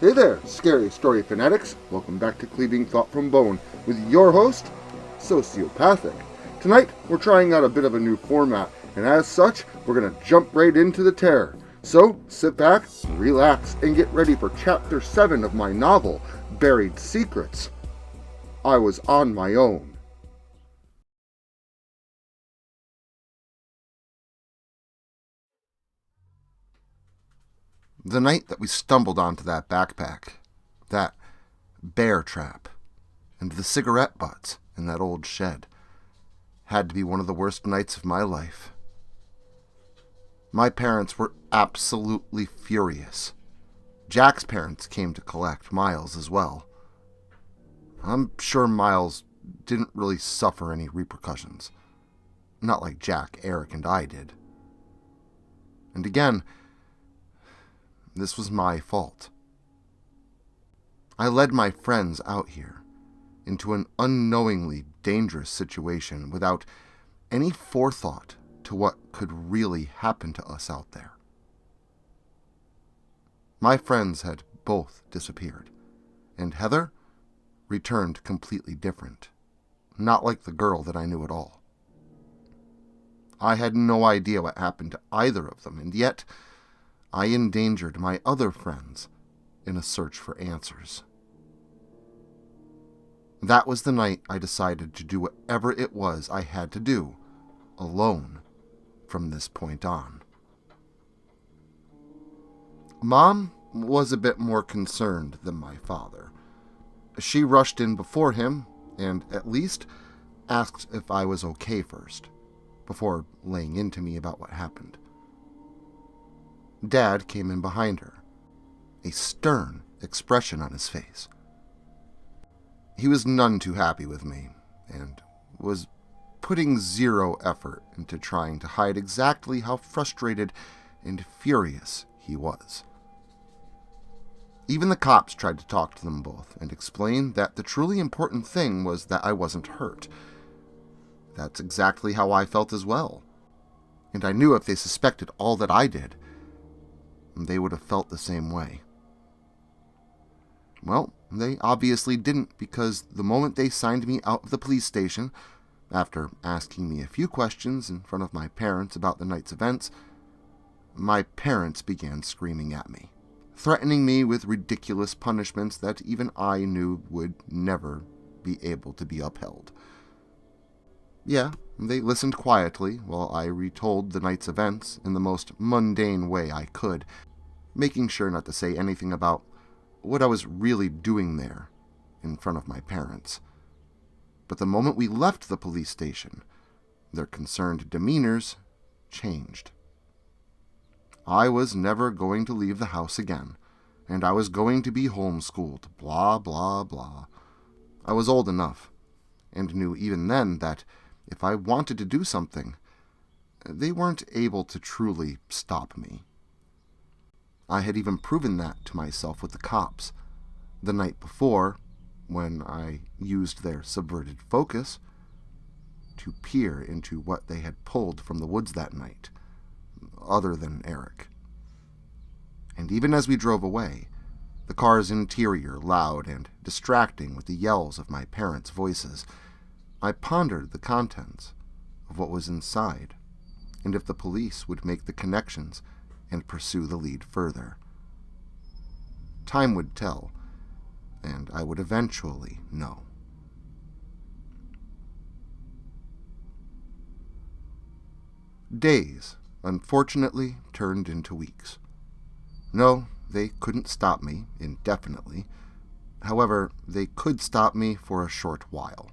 Hey there, scary story fanatics. Welcome back to Cleaving Thought from Bone with your host, Sociopathic. Tonight, we're trying out a bit of a new format, and as such, we're going to jump right into the terror. So, sit back, relax, and get ready for Chapter 7 of my novel, Buried Secrets. I was on my own. The night that we stumbled onto that backpack, that bear trap, and the cigarette butts in that old shed, had to be one of the worst nights of my life. My parents were absolutely furious. Jack's parents came to collect Miles as well. I'm sure Miles didn't really suffer any repercussions. Not like Jack, Eric, and I did. And again, this was my fault. I led my friends out here into an unknowingly dangerous situation without any forethought to what could really happen to us out there. My friends had both disappeared, and Heather returned completely different, not like the girl that I knew at all. I had no idea what happened to either of them, and yet I endangered my other friends in a search for answers. That was the night I decided to do whatever it was I had to do, alone, from this point on. Mom was a bit more concerned than my father. She rushed in before him and at least asked if I was okay first, before laying into me about what happened. Dad came in behind her, a stern expression on his face. He was none too happy with me, and was putting zero effort into trying to hide exactly how frustrated and furious he was. Even the cops tried to talk to them both and explain that the truly important thing was that I wasn't hurt. That's exactly how I felt as well, and I knew if they suspected all that I did, they would have felt the same way. Well, they obviously didn't, because the moment they signed me out of the police station, after asking me a few questions in front of my parents about the night's events, my parents began screaming at me, threatening me with ridiculous punishments that even I knew would never be able to be upheld. Yeah, they listened quietly while I retold the night's events in the most mundane way I could, making sure not to say anything about what I was really doing there in front of my parents. But the moment we left the police station, their concerned demeanors changed. I was never going to leave the house again, and I was going to be homeschooled, blah, blah, blah. I was old enough, and knew even then that if I wanted to do something, they weren't able to truly stop me. I had even proven that to myself with the cops. The night before, when I used their subverted focus to peer into what they had pulled from the woods that night, other than Eric. And even as we drove away, the car's interior loud and distracting with the yells of my parents' voices, I pondered the contents of what was inside, and if the police would make the connections and pursue the lead further. Time would tell, and I would eventually know. Days, unfortunately, turned into weeks. No, they couldn't stop me indefinitely. However, they could stop me for a short while.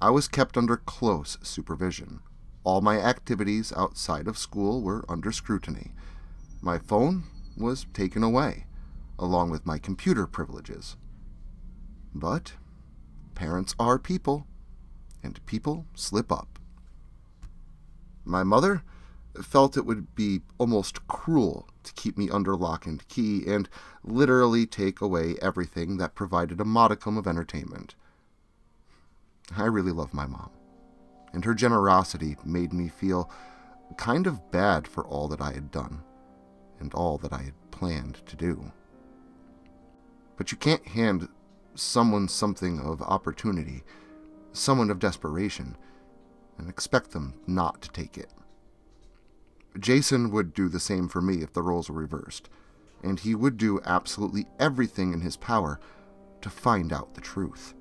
I was kept under close supervision. All my activities outside of school were under scrutiny. My phone was taken away, along with my computer privileges. But parents are people, and people slip up. My mother felt it would be almost cruel to keep me under lock and key and literally take away everything that provided a modicum of entertainment. I really love my mom, and her generosity made me feel kind of bad for all that I had done and all that I had planned to do. But you can't hand someone something of opportunity, someone of desperation, and expect them not to take it. Jason would do the same for me if the roles were reversed, and he would do absolutely everything in his power to find out the truth.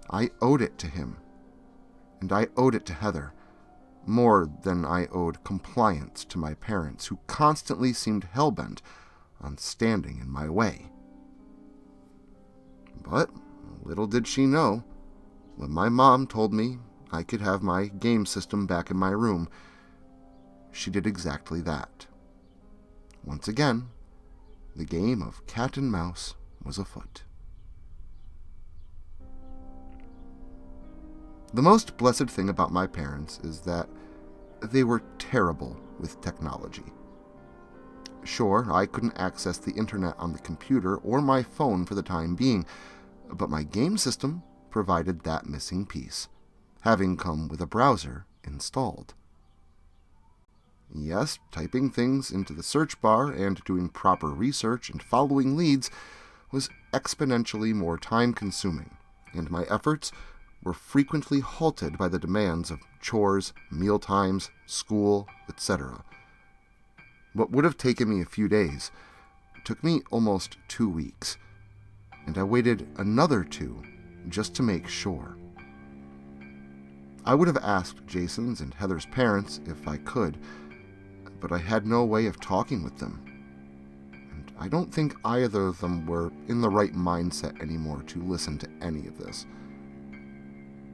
I owed it to him, and I owed it to Heather, more than I owed compliance to my parents, who constantly seemed hell-bent on standing in my way. But little did she know, when my mom told me I could have my game system back in my room, she did exactly that. Once again, the game of cat and mouse was afoot. The most blessed thing about my parents is that they were terrible with technology. Sure, I couldn't access the internet on the computer or my phone for the time being, but my game system provided that missing piece, having come with a browser installed. Yes, typing things into the search bar and doing proper research and following leads was exponentially more time-consuming, and my efforts were frequently halted by the demands of chores, meal times, school, etc. What would have taken me a few days took me almost 2 weeks, and I waited another 2 just to make sure. I would have asked Jason's and Heather's parents if I could, but I had no way of talking with them, and I don't think either of them were in the right mindset anymore to listen to any of this.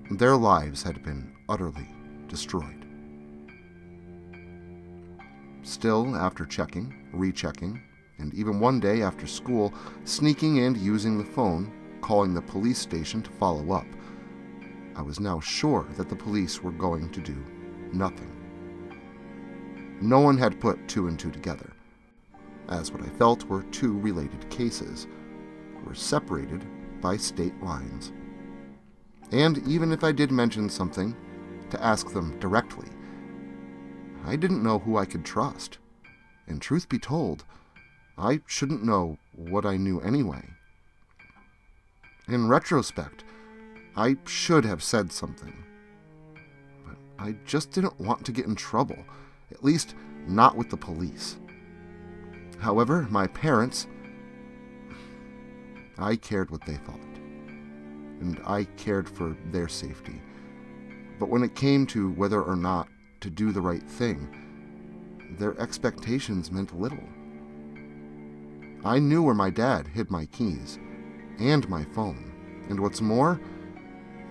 Their lives had been utterly destroyed. Still, after checking, rechecking, and even one day after school, sneaking and using the phone, calling the police station to follow up, I was now sure that the police were going to do nothing. No one had put 2 and 2 together, as what I felt were 2 related cases, were separated by state lines. And even if I did mention something, to ask them directly, I didn't know who I could trust. And truth be told, I shouldn't know what I knew anyway. In retrospect, I should have said something. But I just didn't want to get in trouble, at least not with the police. However, my parents, I cared what they thought, and I cared for their safety. But when it came to whether or not to do the right thing, their expectations meant little. I knew where my dad hid my keys, and my phone, and what's more,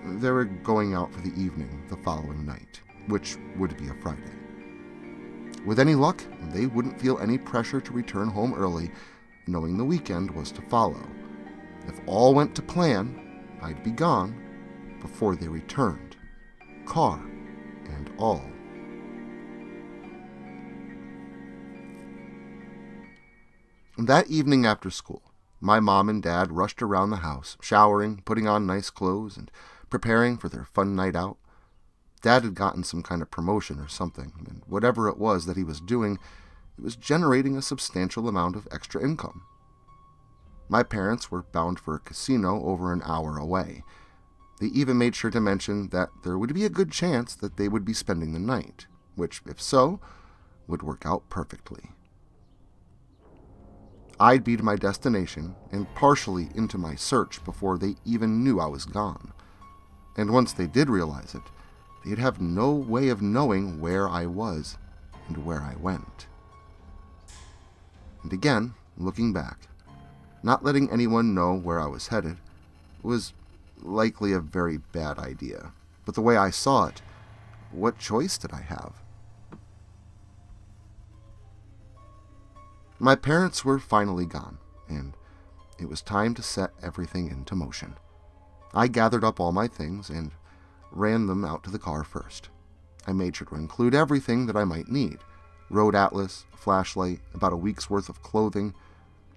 they were going out for the evening the following night, which would be a Friday. With any luck, they wouldn't feel any pressure to return home early, knowing the weekend was to follow. If all went to plan, I'd be gone before they returned, car and all. That evening after school, my mom and dad rushed around the house, showering, putting on nice clothes, and preparing for their fun night out. Dad had gotten some kind of promotion or something, and whatever it was that he was doing, it was generating a substantial amount of extra income. My parents were bound for a casino over an hour away. They even made sure to mention that there would be a good chance that they would be spending the night, which, if so, would work out perfectly. I'd be to my destination and partially into my search before they even knew I was gone. And once they did realize it, they'd have no way of knowing where I was and where I went. And again, looking back, not letting anyone know where I was headed was likely a very bad idea. But the way I saw it, what choice did I have? My parents were finally gone, and it was time to set everything into motion. I gathered up all my things and ran them out to the car first. I made sure to include everything that I might need. Road atlas, a flashlight, about a week's worth of clothing,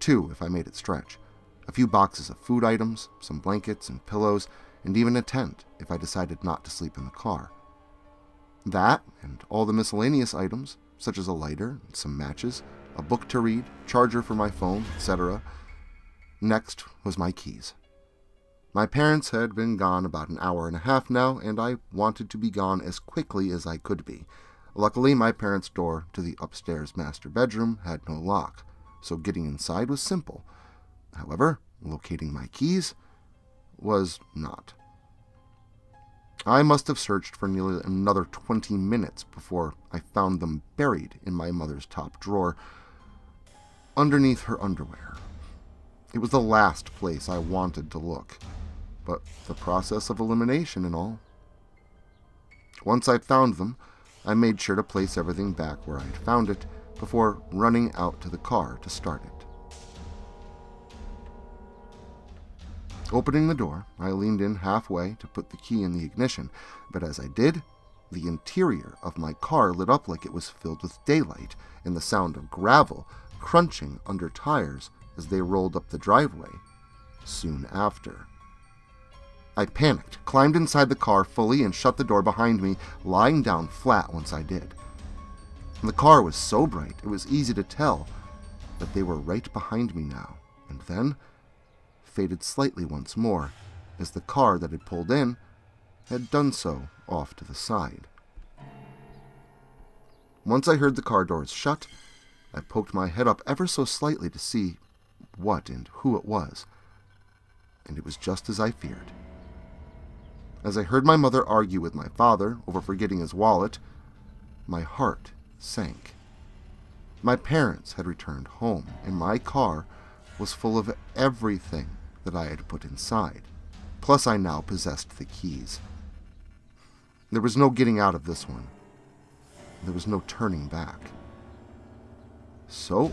2 if I made it stretch, a few boxes of food items, some blankets and pillows, and even a tent if I decided not to sleep in the car. That, and all the miscellaneous items, such as a lighter, some matches, a book to read, charger for my phone, etc. Next was my keys. My parents had been gone about an hour and a half now, and I wanted to be gone as quickly as I could be. Luckily, my parents' door to the upstairs master bedroom had no lock, so getting inside was simple. However, locating my keys was not. I must have searched for nearly another 20 minutes before I found them buried in my mother's top drawer, underneath her underwear. It was the last place I wanted to look, but the process of elimination and all. Once I found them, I made sure to place everything back where I had found it before running out to the car to start it. Opening the door, I leaned in halfway to put the key in the ignition, but as I did, the interior of my car lit up like it was filled with daylight, and the sound of gravel crunching under tires as they rolled up the driveway soon after. I panicked, climbed inside the car fully, and shut the door behind me, lying down flat once I did. The car was so bright it was easy to tell that they were right behind me now, and then faded slightly once more, as the car that had pulled in had done so off to the side. Once I heard the car doors shut, I poked my head up ever so slightly to see what and who it was, and it was just as I feared. As I heard my mother argue with my father over forgetting his wallet, my heart sank. My parents had returned home, and my car was full of everything that I had put inside. Plus, I now possessed the keys. There was no getting out of this one. There was no turning back. So,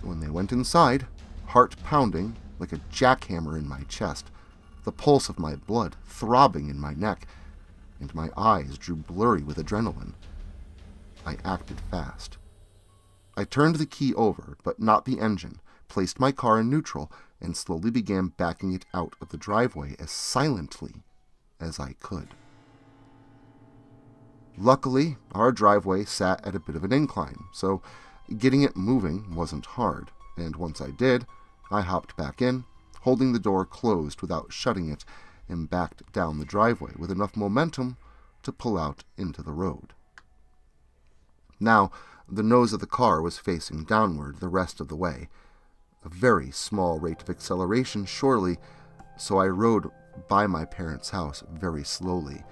when they went inside, heart pounding like a jackhammer in my chest, the pulse of my blood throbbing in my neck, and my eyes drew blurry with adrenaline, I acted fast. I turned the key over, but not the engine, placed my car in neutral, and slowly began backing it out of the driveway as silently as I could. Luckily, our driveway sat at a bit of an incline, so getting it moving wasn't hard, and once I did, I hopped back in, holding the door closed without shutting it, and backed down the driveway with enough momentum to pull out into the road. Now, the nose of the car was facing downward the rest of the way, a very small rate of acceleration surely, so I rode by my parents' house very slowly,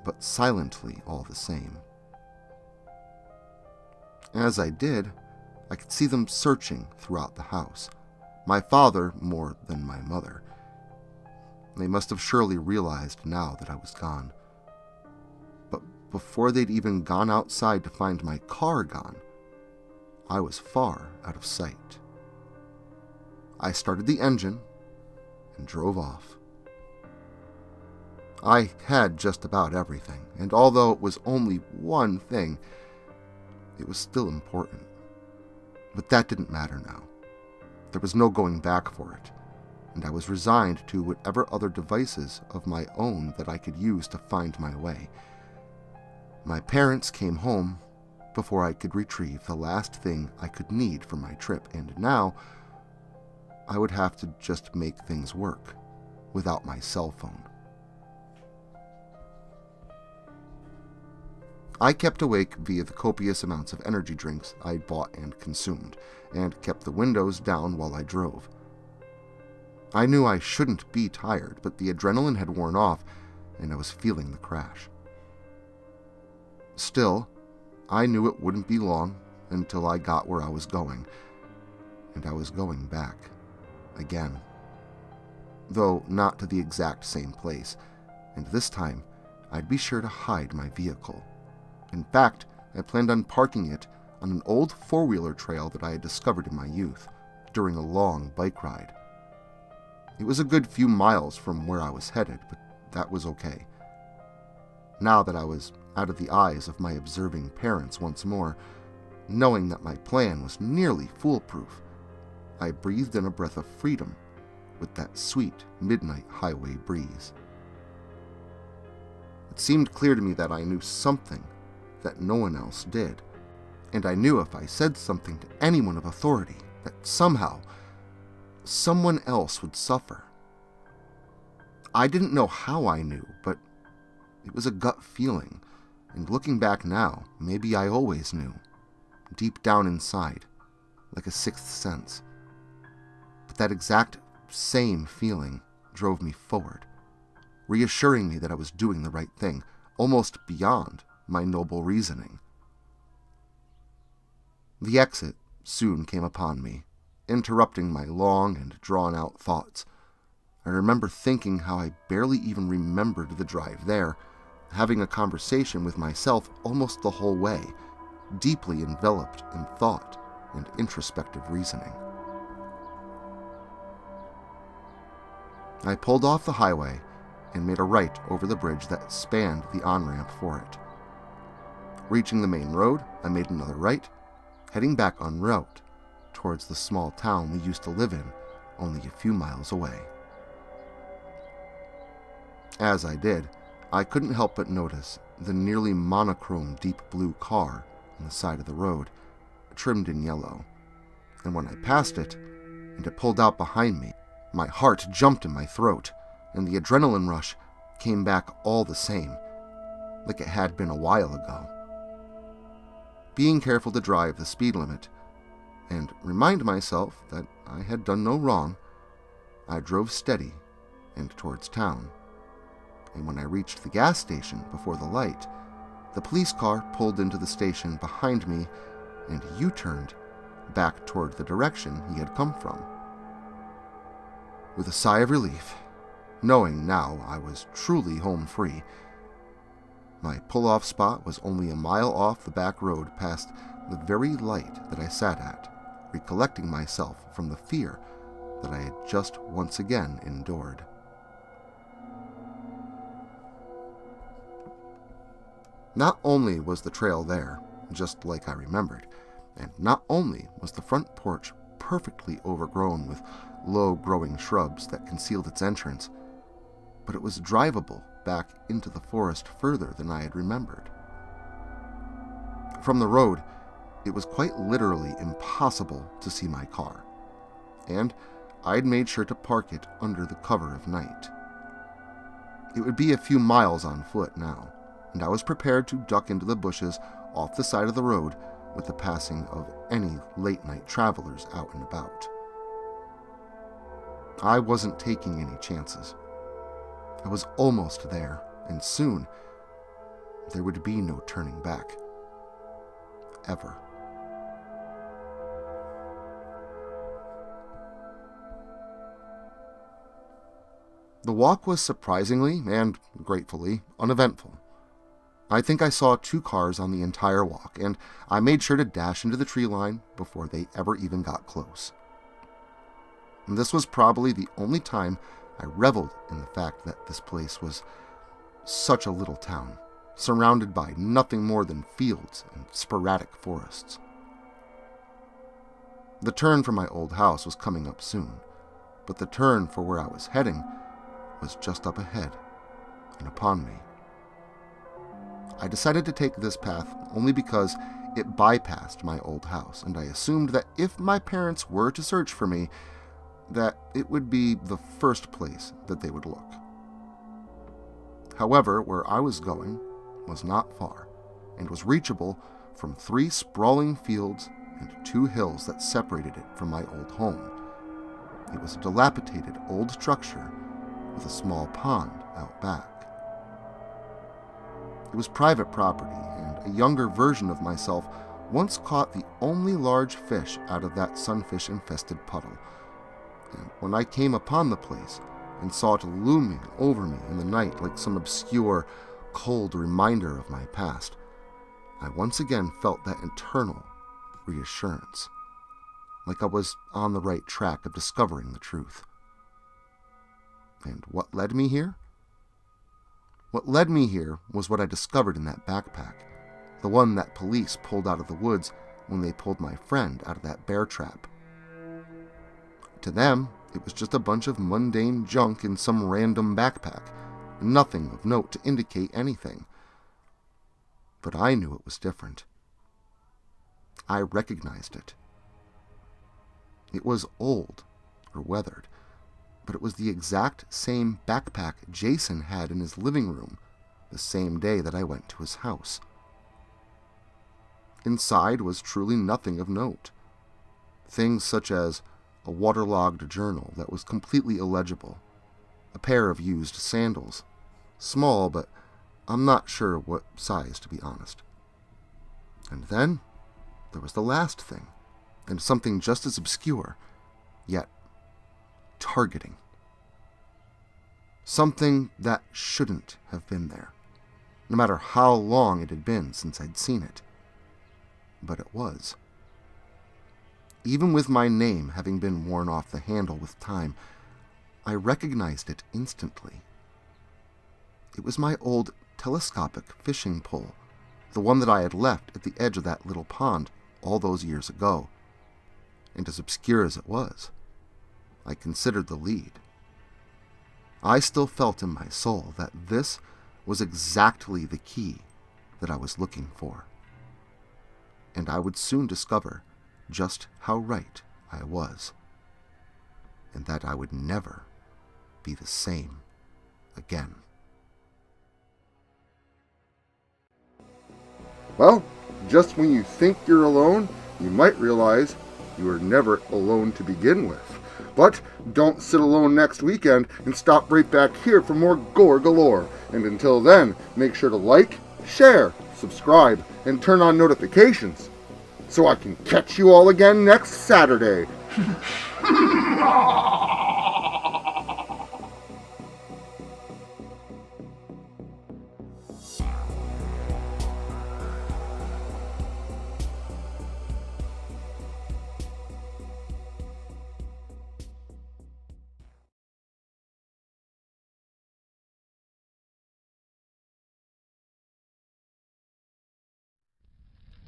but silently all the same. As I did, I could see them searching throughout the house, my father more than my mother. They must have surely realized now that I was gone. But before they'd even gone outside to find my car gone, I was far out of sight. I started the engine and drove off. I had just about everything, and although it was only one thing, it was still important. But that didn't matter now. There was no going back for it, and I was resigned to whatever other devices of my own that I could use to find my way. My parents came home before I could retrieve the last thing I could need for my trip, and now I would have to just make things work without my cell phone. I kept awake via the copious amounts of energy drinks I'd bought and consumed, and kept the windows down while I drove. I knew I shouldn't be tired, but the adrenaline had worn off, and I was feeling the crash. Still, I knew it wouldn't be long until I got where I was going, and I was going back again. Though not to the exact same place, and this time I'd be sure to hide my vehicle. In fact, I planned on parking it on an old four-wheeler trail that I had discovered in my youth during a long bike ride. It was a good few miles from where I was headed, but that was okay. Now that I was out of the eyes of my observing parents once more, knowing that my plan was nearly foolproof, I breathed in a breath of freedom with that sweet midnight highway breeze. It seemed clear to me that I knew something that no one else did, and I knew if I said something to anyone of authority, that somehow someone else would suffer. I didn't know how I knew, but it was a gut feeling, and looking back now, maybe I always knew, deep down inside, like a sixth sense. But that exact same feeling drove me forward, reassuring me that I was doing the right thing, almost beyond my noble reasoning. The exit soon came upon me, interrupting my long and drawn-out thoughts. I remember thinking how I barely even remembered the drive there, having a conversation with myself almost the whole way, deeply enveloped in thought and introspective reasoning. I pulled off the highway and made a right over the bridge that spanned the on-ramp for it. Reaching the main road, I made another right, heading back en route towards the small town we used to live in, only a few miles away. As I did, I couldn't help but notice the nearly monochrome deep blue car on the side of the road, trimmed in yellow, and when I passed it, and it pulled out behind me, my heart jumped in my throat, and the adrenaline rush came back all the same, like it had been a while ago. Being careful to drive the speed limit, and remind myself that I had done no wrong, I drove steady and towards town. And when I reached the gas station before the light, the police car pulled into the station behind me and U-turned back toward the direction he had come from. With a sigh of relief, knowing now I was truly home free, my pull-off spot was only a mile off the back road past the very light that I sat at, recollecting myself from the fear that I had just once again endured. Not only was the trail there, just like I remembered, and not only was the front porch perfectly overgrown with low-growing shrubs that concealed its entrance, but it was drivable back into the forest further than I had remembered. From the road, it was quite literally impossible to see my car, and I'd made sure to park it under the cover of night. It would be a few miles on foot now, and I was prepared to duck into the bushes off the side of the road with the passing of any late-night travelers out and about. I wasn't taking any chances. I was almost there, and soon there would be no turning back. Ever. The walk was surprisingly, and gratefully, uneventful. I think I saw 2 cars on the entire walk, and I made sure to dash into the tree line before they ever even got close. And this was probably the only time I reveled in the fact that this place was such a little town, surrounded by nothing more than fields and sporadic forests. The turn for my old house was coming up soon, but the turn for where I was heading was just up ahead and upon me. I decided to take this path only because it bypassed my old house, and I assumed that if my parents were to search for me, that it would be the first place that they would look. However, where I was going was not far, and was reachable from 3 sprawling fields and 2 hills that separated it from my old home. It was a dilapidated old structure with a small pond out back. It was private property, and a younger version of myself once caught the only large fish out of that sunfish-infested puddle. And when I came upon the place and saw it looming over me in the night like some obscure, cold reminder of my past, I once again felt that internal reassurance, like I was on the right track of discovering the truth. And what led me here? What led me here was what I discovered in that backpack, the one that police pulled out of the woods when they pulled my friend out of that bear trap. To them, it was just a bunch of mundane junk in some random backpack, nothing of note to indicate anything. But I knew it was different. I recognized it. It was old, or weathered, but it was the exact same backpack Jason had in his living room the same day that I went to his house. Inside was truly nothing of note. Things such as a waterlogged journal that was completely illegible, a pair of used sandals, small, but I'm not sure what size, to be honest. And then there was the last thing, and something just as obscure, yet targeting. Something that shouldn't have been there, no matter how long it had been since I'd seen it. But it was. Even with my name having been worn off the handle with time, I recognized it instantly. It was my old telescopic fishing pole, the one that I had left at the edge of that little pond all those years ago. And as obscure as it was, I considered the lead. I still felt in my soul that this was exactly the key that I was looking for. And I would soon discover just how right I was, and that I would never be the same again. Well, just when you think you're alone, you might realize you were never alone to begin with. But don't sit alone next weekend, and stop right back here for more gore galore. And until then, make sure to like, share, subscribe, and turn on notifications so I can catch you all again next Saturday.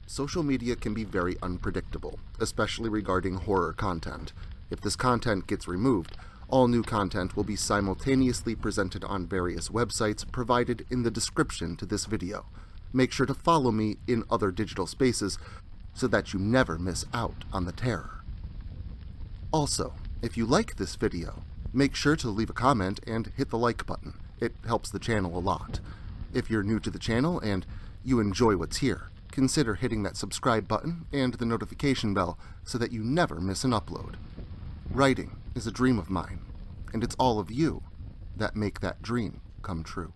Social media can be very unpredictable, especially regarding horror content. If this content gets removed, all new content will be simultaneously presented on various websites provided in the description to this video. Make sure to follow me in other digital spaces so that you never miss out on the terror. Also, if you like this video, make sure to leave a comment and hit the like button. It helps the channel a lot. If you're new to the channel and you enjoy what's here, consider hitting that subscribe button and the notification bell so that you never miss an upload. Writing is a dream of mine, and it's all of you that make that dream come true.